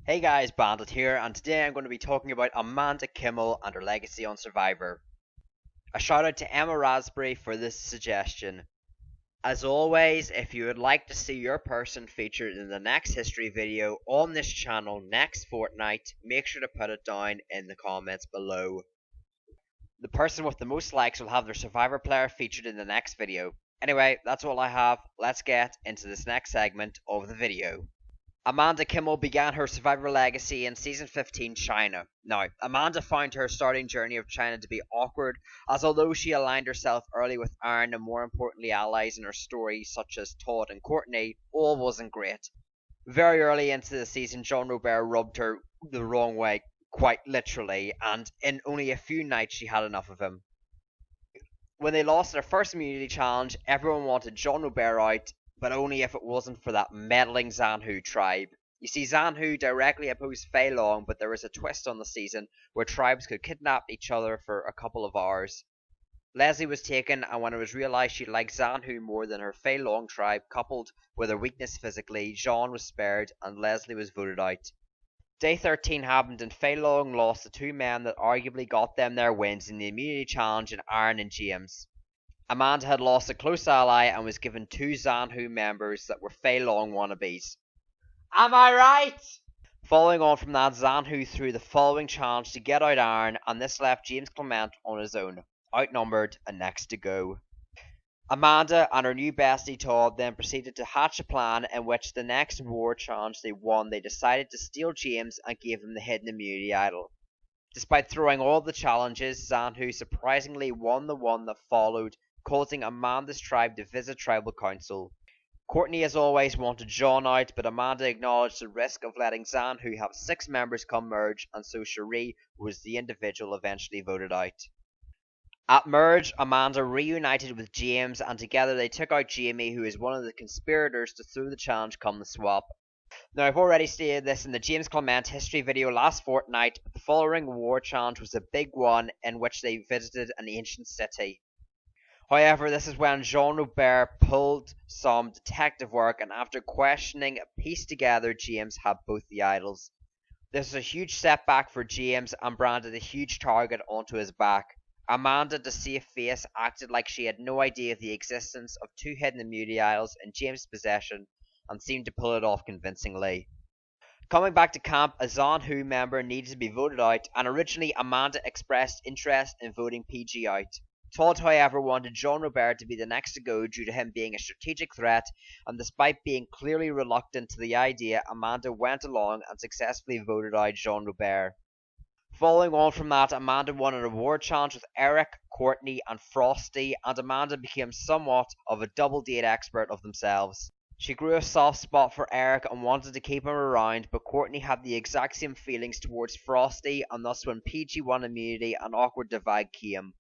Hey guys, Bandit here, and today I'm going to be talking about Amanda Kimmel and her legacy on Survivor. A shout out to Emma Raspberry for this suggestion. As always, if you would like to see your person featured in the next history video on this channel next fortnight, make sure to put it down in the comments below. The person with the most likes will have their Survivor player featured in the next video. Anyway, that's all I have. Let's get into this next segment of the video. Amanda Kimmel began her Survivor legacy in Season 15 China. Now, Amanda found her starting journey of China to be awkward, as although she aligned herself early with Aaron and more importantly allies in her story such as Todd and Courtney, all wasn't great. Very early into the season, Jean Robert rubbed her the wrong way, quite literally, and in only a few nights she had enough of him. When they lost their first immunity challenge, everyone wanted Jean Robert out, but only if it wasn't for that meddling Zanhu tribe. You see, Zanhu directly opposed Fei Long, but there was a twist on the season where tribes could kidnap each other for a couple of hours. Leslie was taken, and when it was realised she liked Zanhu more than her Fei Long tribe, coupled with her weakness physically, Jean was spared and Leslie was voted out. Day 13 happened and Fei Long lost the two men that arguably got them their wins in the immunity challenge in Aaron and James. Amanda had lost a close ally and was given two Zanhu members that were Fei Long wannabes. Am I right? Following on from that, Zanhu threw the following challenge to get out Aaron, and this left James Clement on his own, outnumbered and next to go. Amanda and her new bestie Todd then proceeded to hatch a plan in which the next war challenge they won, they decided to steal James and gave him the hidden immunity idol. Despite throwing all the challenges, Zanhu surprisingly won the one that followed, causing Amanda's tribe to visit tribal council. Courtney as always wanted John out, but Amanda acknowledged the risk of letting Zanhu have 6 members come merge, and so Cherie was the individual eventually voted out. At merge, Amanda reunited with James, and together they took out Jamie, who is one of the conspirators to throw the challenge come the swap. Now, I've already stated this in the James Clement history video last fortnight, but the following war challenge was a big one in which they visited an ancient city. However, this is when Jean Robert pulled some detective work, and after questioning, pieced together James had both the idols. This was a huge setback for James and branded a huge target onto his back. Amanda, to save face, acted like she had no idea of the existence of 2 hidden immunity idols in James' possession and seemed to pull it off convincingly. Coming back to camp, a Zanhu member needed to be voted out, and originally Amanda expressed interest in voting PG out. Todd, however, wanted Jean Robert to be the next to go due to him being a strategic threat, and despite being clearly reluctant to the idea, Amanda went along and successfully voted out Jean Robert. Following on from that, Amanda won an award challenge with Eric, Courtney, and Frosty, and Amanda became somewhat of a double date expert of themselves. She grew a soft spot for Eric and wanted to keep him around, but Courtney had the exact same feelings towards Frosty, and thus when PG won immunity, an awkward divide came.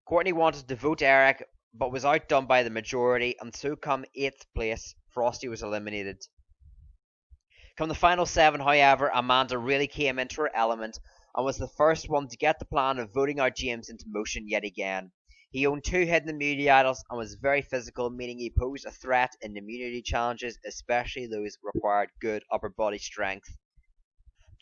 Courtney wanted to vote Eric, but was outdone by the majority, and so come 8th place, Frosty was eliminated. Come the final 7, however, Amanda really came into her element, and was the first one to get the plan of voting out James into motion yet again. He owned 2 hidden immunity idols and was very physical, meaning he posed a threat in immunity challenges, especially those required good upper body strength.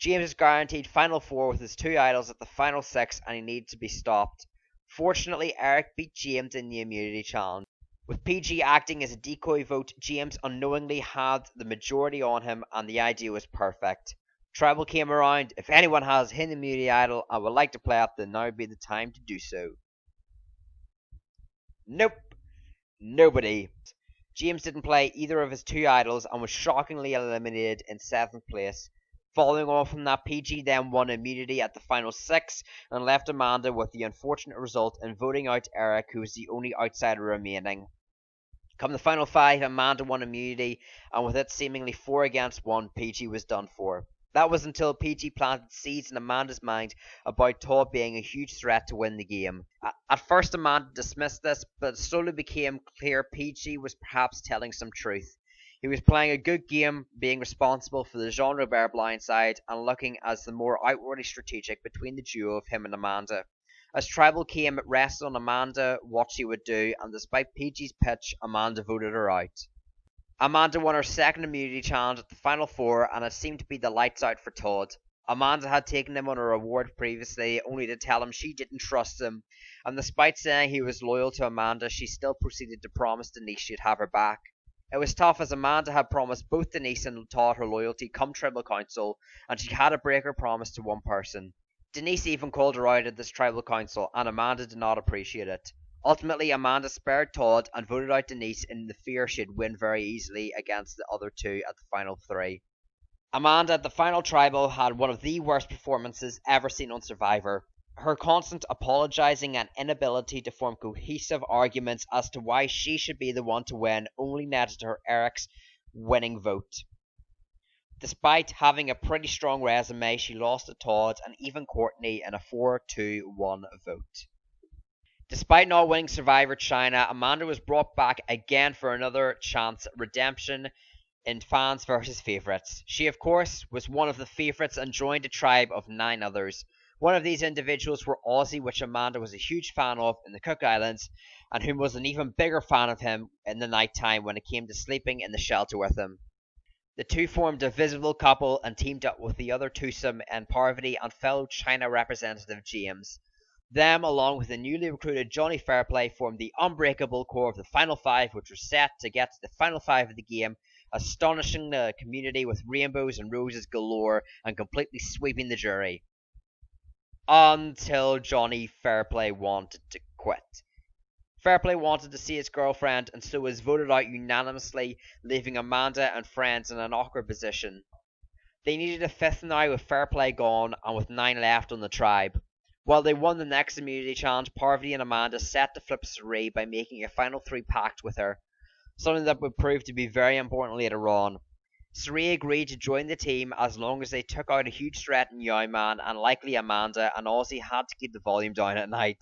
James is guaranteed final 4 with his 2 idols at the final 6, and he needed to be stopped. Fortunately, Eric beat James in the immunity challenge. With PG acting as a decoy vote, James unknowingly had the majority on him, and the idea was perfect. Tribal came around. If anyone has a hidden immunity idol and would like to play it, then now would be the time to do so. Nope. Nobody. James didn't play either of his 2 idols and was shockingly eliminated in 7th place. Following on from that, PG then won immunity at the final 6 and left Amanda with the unfortunate result in voting out Eric, who was the only outsider remaining. Come the final 5, Amanda won immunity, and with it seemingly 4 against 1, PG was done for. That was until PG planted seeds in Amanda's mind about Todd being a huge threat to win the game. At first Amanda dismissed this, but it slowly became clear PG was perhaps telling some truth. He was playing a good game, being responsible for the Jean Robert blindside and looking as the more outwardly strategic between the duo of him and Amanda. As Tribal came, it rested on Amanda what she would do, and despite PG's pitch, Amanda voted her out. Amanda won her second immunity challenge at the final four, and it seemed to be the lights out for Todd. Amanda had taken him on a reward previously, only to tell him she didn't trust him, and despite saying he was loyal to Amanda, she still proceeded to promise Denise she'd have her back. It was tough, as Amanda had promised both Denise and Todd her loyalty come Tribal Council, and she had to break her promise to one person. Denise even called her out at this Tribal Council, and Amanda did not appreciate it. Ultimately, Amanda spared Todd and voted out Denise in the fear she'd win very easily against the other two at the final three. Amanda at the final Tribal had one of the worst performances ever seen on Survivor. Her constant apologising and inability to form cohesive arguments as to why she should be the one to win only netted her Eric's winning vote. Despite having a pretty strong resume, she lost to Todd and even Courtney in a 4-2-1 vote. Despite not winning Survivor China, Amanda was brought back again for another chance at redemption in Fans vs. Favourites. She, of course, was one of the favourites and joined a tribe of 9 others. One of these individuals were Ozzy, which Amanda was a huge fan of in the Cook Islands, and whom was an even bigger fan of him in the night time when it came to sleeping in the shelter with him. The two formed a visible couple and teamed up with the other twosome and Parvati and fellow China representative James. Them, along with the newly recruited Johnny Fairplay, formed the unbreakable core of the Final Five, which was set to get to the Final Five of the game, astonishing the community with rainbows and roses galore and completely sweeping the jury. Until Johnny Fairplay wanted to quit. Fairplay wanted to see his girlfriend and so was voted out unanimously, leaving Amanda and friends in an awkward position. They needed a fifth now with Fairplay gone and with 9 left on the tribe. While they won the next immunity challenge, Parvati and Amanda set to flip Sari by making a final 3 pact with her, something that would prove to be very important later on. Sari agreed to join the team as long as they took out a huge threat in Yowman, and likely Amanda and Ozzy had to keep the volume down at night.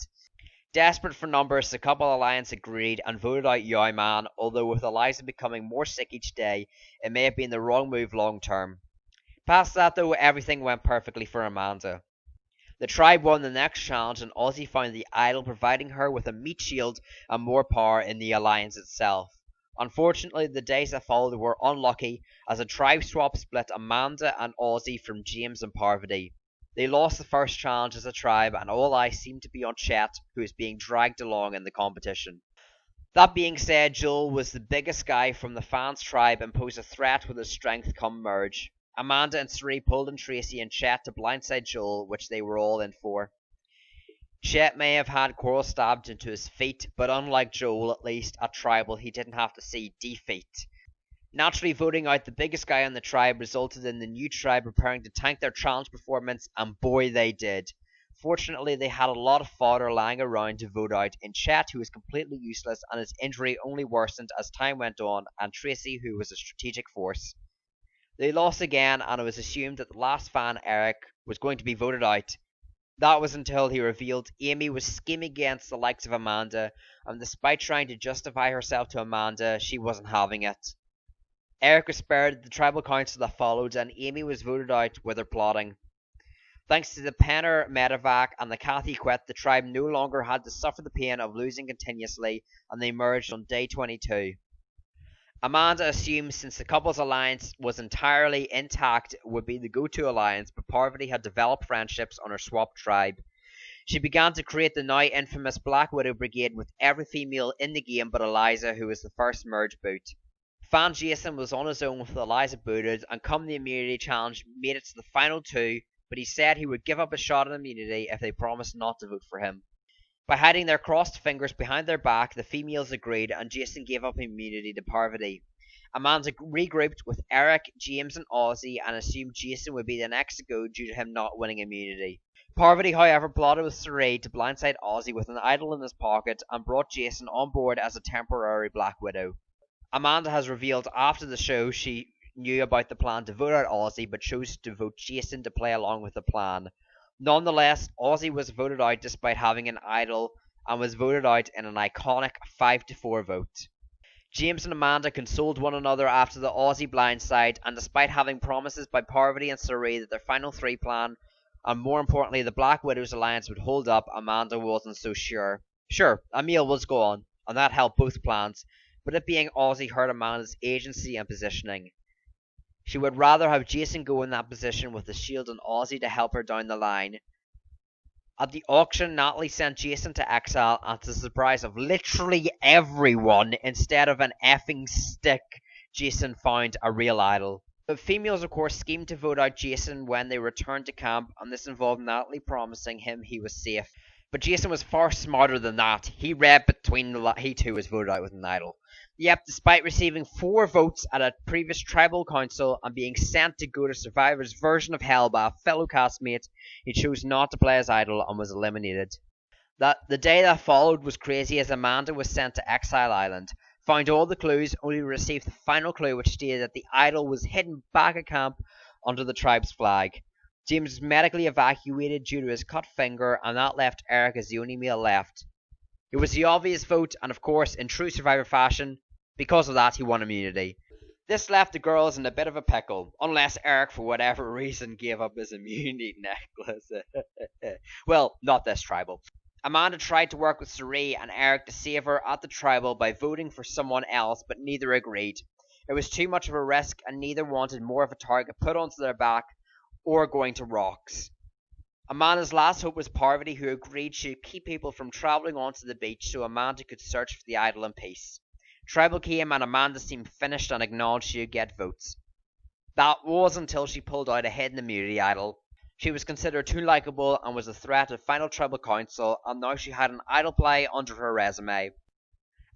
Desperate for numbers, the couple alliance agreed and voted out Yowman, although with Eliza becoming more sick each day, it may have been the wrong move long term. Past that though, everything went perfectly for Amanda. The tribe won the next challenge and Ozzy found the idol, providing her with a meat shield and more power in the alliance itself. Unfortunately, the days that followed were unlucky, as a tribe swap split Amanda and Ozzy from James and Parvati. They lost the first challenge as a tribe, and all eyes seemed to be on Chet, who is being dragged along in the competition. That being said, Joel was the biggest guy from the fans tribe and posed a threat with his strength come merge. Amanda and Sari pulled in Tracy and Chet to blindside Joel, which they were all in for. Chet may have had Coral stabbed into his feet, but unlike Joel, at least, at Tribal, he didn't have to see defeat. Naturally, voting out the biggest guy on the tribe resulted in the new tribe preparing to tank their challenge performance, and boy they did. Fortunately, they had a lot of fodder lying around to vote out in Chet, who was completely useless and his injury only worsened as time went on, and Tracy, who was a strategic force. They lost again, and it was assumed that the last fan, Eric, was going to be voted out. That was until he revealed Amy was scheming against the likes of Amanda, and despite trying to justify herself to Amanda, she wasn't having it. Eric was spared the tribal council that followed, and Amy was voted out with her plotting. Thanks to the Penner medevac and the Kathy quit, the tribe no longer had to suffer the pain of losing continuously, and they merged on day 22. Amanda assumed since the couple's alliance was entirely intact would be the go-to alliance, but Parvati had developed friendships on her swapped tribe. She began to create the now infamous Black Widow Brigade with every female in the game but Eliza, who was the first merge boot. Fan Jason was on his own with Eliza booted, and come the immunity challenge made it to the final 2, but he said he would give up a shot at immunity if they promised not to vote for him. By hiding their crossed fingers behind their back, the females agreed, and Jason gave up immunity to Parvati. Amanda regrouped with Eric, James, and Ozzy, and assumed Jason would be the next to go due to him not winning immunity. Parvati, however, plotted with Sari to blindside Ozzy with an idol in his pocket, and brought Jason on board as a temporary Black Widow. Amanda has revealed after the show she knew about the plan to vote out Ozzy, but chose to vote Jason to play along with the plan. Nonetheless, Ozzy was voted out despite having an idol, and was voted out in an iconic 5-4 vote. James and Amanda consoled one another after the Ozzy blindside, and despite having promises by Parvati and Sari that their final 3 plan, and more importantly the Black Widows alliance would hold up, Amanda wasn't so sure. Sure, a meal was go on, and that helped both plans, but it being Aussie hurt Amanda's agency and positioning. She would rather have Jason go in that position with the Shield and Aussie to help her down the line. At the auction, Natalie sent Jason to exile, and to the surprise of literally everyone, instead of an effing stick, Jason found a real idol. The females, of course, schemed to vote out Jason when they returned to camp, and this involved Natalie promising him he was safe. But Jason was far smarter than that. He read between the he too was voted out with an idol. Yep, despite receiving 4 votes at a previous tribal council and being sent to go to Survivor's version of Hell by a fellow castmate, he chose not to play his idol and was eliminated. The day that followed was crazy, as Amanda was sent to Exile Island, found all the clues, only to receive the final clue which stated that the idol was hidden back at camp under the tribe's flag. James was medically evacuated due to his cut finger, and that left Eric as the only male left. It was the obvious vote, and of course, in true Survivor fashion, because of that, he won immunity. This left the girls in a bit of a pickle, unless Eric, for whatever reason, gave up his immunity necklace. Well, not this tribal. Amanda tried to work with Cirie and Eric to save her at the tribal by voting for someone else, but neither agreed. It was too much of a risk, and neither wanted more of a target put onto their back or going to rocks. Amanda's last hope was Parvati, who agreed she would keep people from travelling onto the beach so Amanda could search for the idol in peace. Tribal came and Amanda seemed finished and acknowledged she would get votes. That was until she pulled out a hidden immunity idol. She was considered too likeable and was a threat to final tribal council, and now she had an idol play under her resume.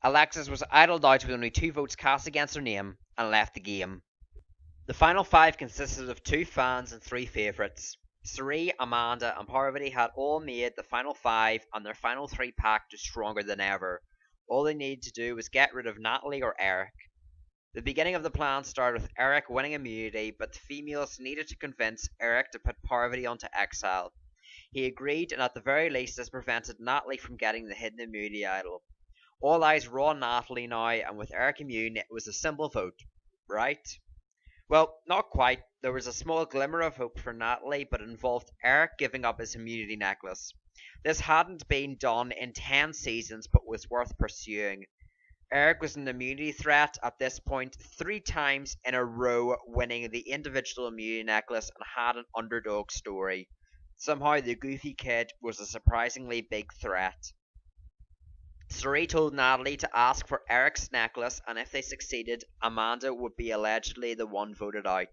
Alexis was idled out with only 2 votes cast against her name and left the game. The final 5 consisted of 2 fans and 3 favourites. Cirie, Amanda and Parvati had all made the final 5, and their final 3 packed was stronger than ever. All they needed to do was get rid of Natalie or Eric. The beginning of the plan started with Eric winning immunity, but the females needed to convince Eric to put Parvati onto exile. He agreed, and at the very least this prevented Natalie from getting the hidden immunity idol. All eyes were on Natalie now, and with Eric immune, it was a simple vote, right? Well, not quite. There was a small glimmer of hope for Natalie, but it involved Eric giving up his immunity necklace. This hadn't been done in 10 seasons, but was worth pursuing. Eric was an immunity threat at this point 3 times in a row, winning the individual immunity necklace, and had an underdog story. Somehow the goofy kid was a surprisingly big threat. Cirie told Natalie to ask for Eric's necklace, and if they succeeded, Amanda would be allegedly the one voted out.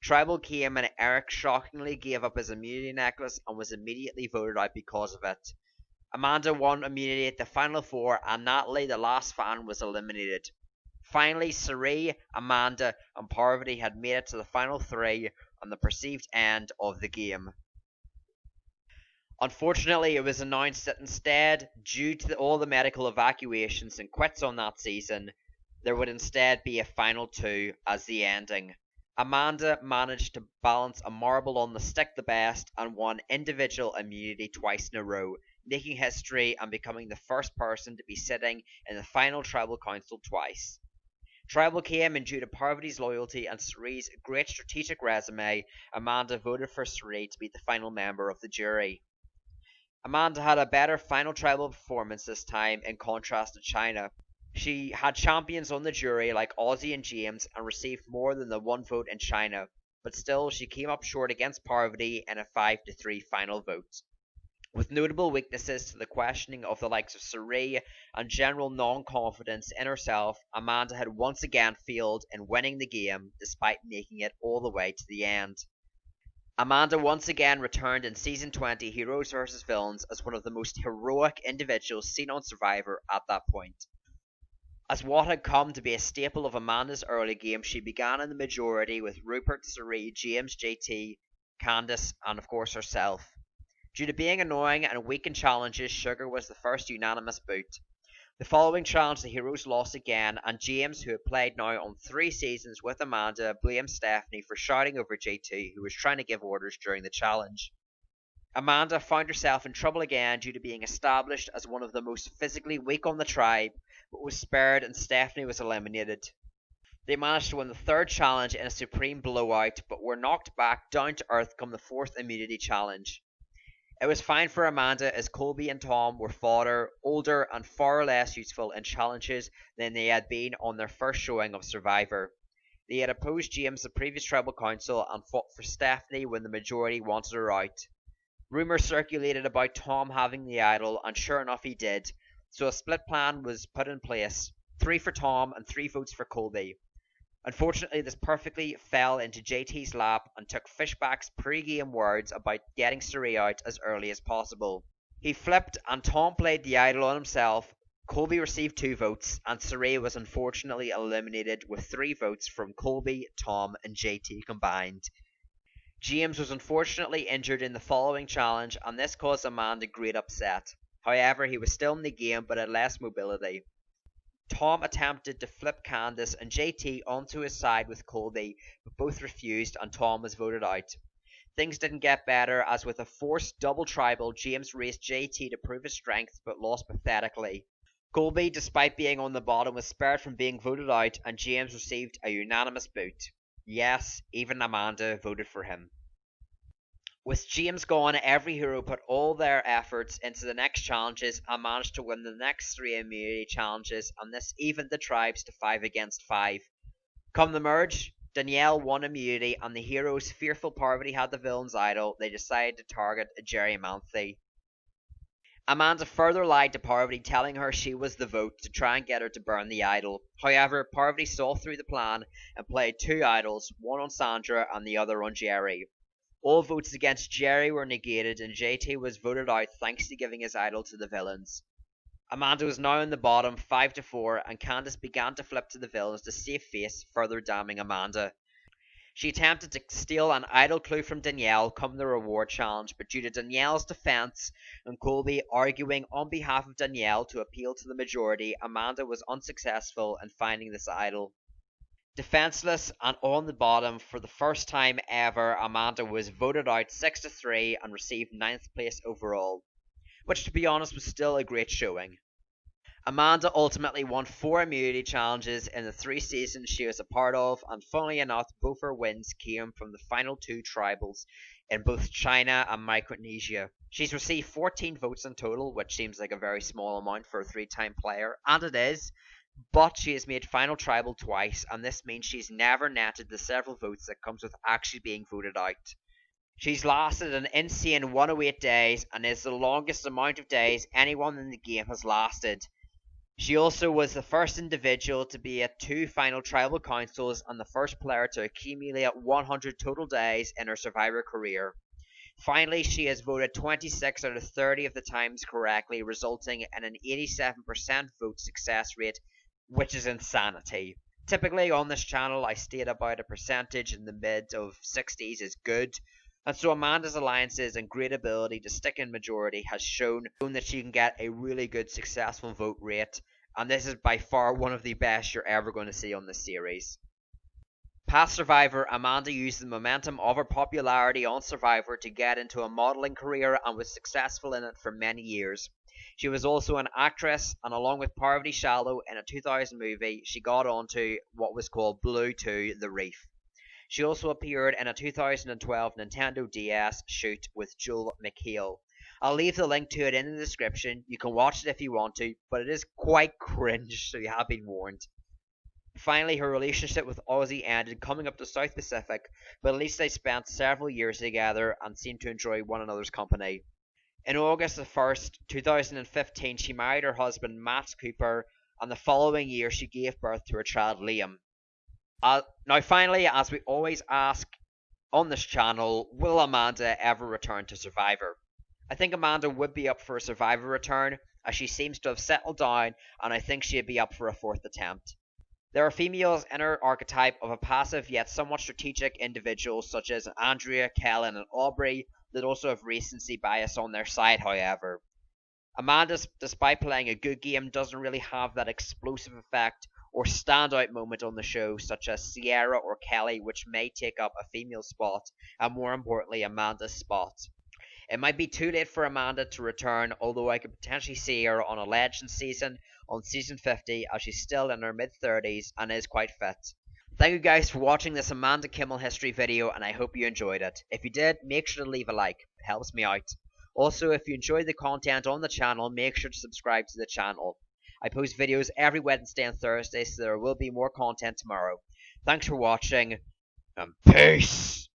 Tribal came and Eric shockingly gave up his immunity necklace and was immediately voted out because of it. Amanda won immunity at the final 4, and Natalie, the last fan, was eliminated. Finally, Cirie, Amanda and Parvati had made it to the final 3 and the perceived end of the game. Unfortunately, it was announced that instead, due to all the medical evacuations and quits on that season, there would instead be a final 2 as the ending. Amanda managed to balance a marble on the stick the best and won individual immunity twice in a row, making history and becoming the first person to be sitting in the final tribal council twice. Tribal came, and due to Parvati's loyalty and Cirie's great strategic resume, Amanda voted for Cirie to be the final member of the jury. Amanda had a better final tribal performance this time in contrast to Chyna. She had champions on the jury like Aussie and James and received more than the 1 vote in Chyna, but still she came up short against Parvati in a 5-3 final vote. With notable weaknesses to the questioning of the likes of Cirie and general non-confidence in herself, Amanda had once again failed in winning the game despite making it all the way to the end. Amanda once again returned in Season 20 Heroes vs Villains as one of the most heroic individuals seen on Survivor at that point. As what had come to be a staple of Amanda's early game, she began in the majority with Rupert, Cirie, James, JT, Candice, and of course herself. Due to being annoying and weak in challenges, Sugar was the first unanimous boot. The following challenge the heroes lost again, and James, who had played now on 3 seasons with Amanda, blamed Stephanie for shouting over JT, who was trying to give orders during the challenge. Amanda found herself in trouble again due to being established as one of the most physically weak on the tribe, but was spared and Stephanie was eliminated. They managed to win the 3rd challenge in a supreme blowout, but were knocked back down to earth come the 4th immunity challenge. It was fine for Amanda as Colby and Tom were fodder, older and far less useful in challenges than they had been on their first showing of Survivor. They had opposed James the previous tribal council and fought for Stephanie when the majority wanted her out. Rumours circulated about Tom having the idol, and sure enough he did, so a split plan was put in place, 3 for Tom and 3 votes for Colby. Unfortunately, this perfectly fell into JT's lap and took Fishback's pre-game words about getting Cirie out as early as possible. He flipped and Tom played the idol on himself. Colby received 2 votes and Cirie was unfortunately eliminated with 3 votes from Colby, Tom and JT combined. James was unfortunately injured in the following challenge and this caused Amanda great upset. However, he was still in the game but had less mobility. Tom attempted to flip Candice and JT onto his side with Colby, but both refused and Tom was voted out. Things didn't get better as with a forced double tribal, James raced JT to prove his strength but lost pathetically. Colby, despite being on the bottom, was spared from being voted out and James received a unanimous boot. Yes, even Amanda voted for him. With James gone, every hero put all their efforts into the next challenges and managed to win the next 3 immunity challenges, and this evened the tribes to 5 against 5. Come the merge, Danielle won immunity and the heroes, fearful Parvati had the villain's idol, they decided to target Jerry Manthe. Amanda further lied to Parvati, telling her she was the vote to try and get her to burn the idol. However, Parvati saw through the plan and played 2 idols, one on Sandra and the other on Jerry. All votes against Jerry were negated and JT was voted out thanks to giving his idol to the villains. Amanda was now in the bottom 5-4 and Candice began to flip to the villains to save face, further damning Amanda. She attempted to steal an idol clue from Danielle come the reward challenge, but due to Danielle's defense and Colby arguing on behalf of Danielle to appeal to the majority, Amanda was unsuccessful in finding this idol. Defenseless and on the bottom for the first time ever, Amanda was voted out 6-3 and received 9th place overall, which to be honest was still a great showing. Amanda ultimately won 4 immunity challenges in the 3 seasons she was a part of, and funnily enough both her wins came from the final 2 tribals in both China and Micronesia. She's received 14 votes in total, which seems like a very small amount for a 3-time player, and it is. But she has made final tribal twice, and this means she's never netted the several votes that comes with actually being voted out. She's lasted an insane 108 days, and is the longest amount of days anyone in the game has lasted. She also was the first individual to be at 2 final tribal councils, and the first player to accumulate 100 total days in her Survivor career. Finally, she has voted 26 out of 30 of the times correctly, resulting in an 87% vote success rate, which is insanity. Typically on this channel I state about a percentage in the mid of 60s is good, and so Amanda's alliances and great ability to stick in majority has shown that she can get a really good successful vote rate, and this is by far one of the best you're ever going to see on this series. Past Survivor, Amanda used the momentum of her popularity on Survivor to get into a modelling career and was successful in it for many years. She was also an actress, and along with Parvati Shallow in a 2000 movie, she got onto what was called Blue 2 The Reef. She also appeared in a 2012 Nintendo DS shoot with Joel McHale. I'll leave the link to it in the description. You can watch it if you want to, but it is quite cringe, so you have been warned. Finally, her relationship with Ozzy ended coming up to South Pacific, but at least they spent several years together and seemed to enjoy one another's company. In August 1st, 2015, she married her husband Matt Cooper, and the following year she gave birth to her child Liam. Now finally, as we always ask on this channel, will Amanda ever return to Survivor? I think Amanda would be up for a Survivor return, as she seems to have settled down, and I think she'd be up for a 4th attempt. There are females in her archetype of a passive yet somewhat strategic individuals such as Andrea, Kellen and Aubrey that also have recency bias on their side, however. Amanda, despite playing a good game, doesn't really have that explosive effect or standout moment on the show such as Sierra or Kelly, which may take up a female spot, and more importantly Amanda's spot. It might be too late for Amanda to return, although I could potentially see her on a Legends season on season 50 as she's still in her mid-30s and is quite fit. Thank you guys for watching this Amanda Kimmel history video, and I hope you enjoyed it. If you did, make sure to leave a like, it helps me out. Also, if you enjoy the content on the channel, make sure to subscribe to the channel. I post videos every Wednesday and Thursday, so there will be more content tomorrow. Thanks for watching, and peace!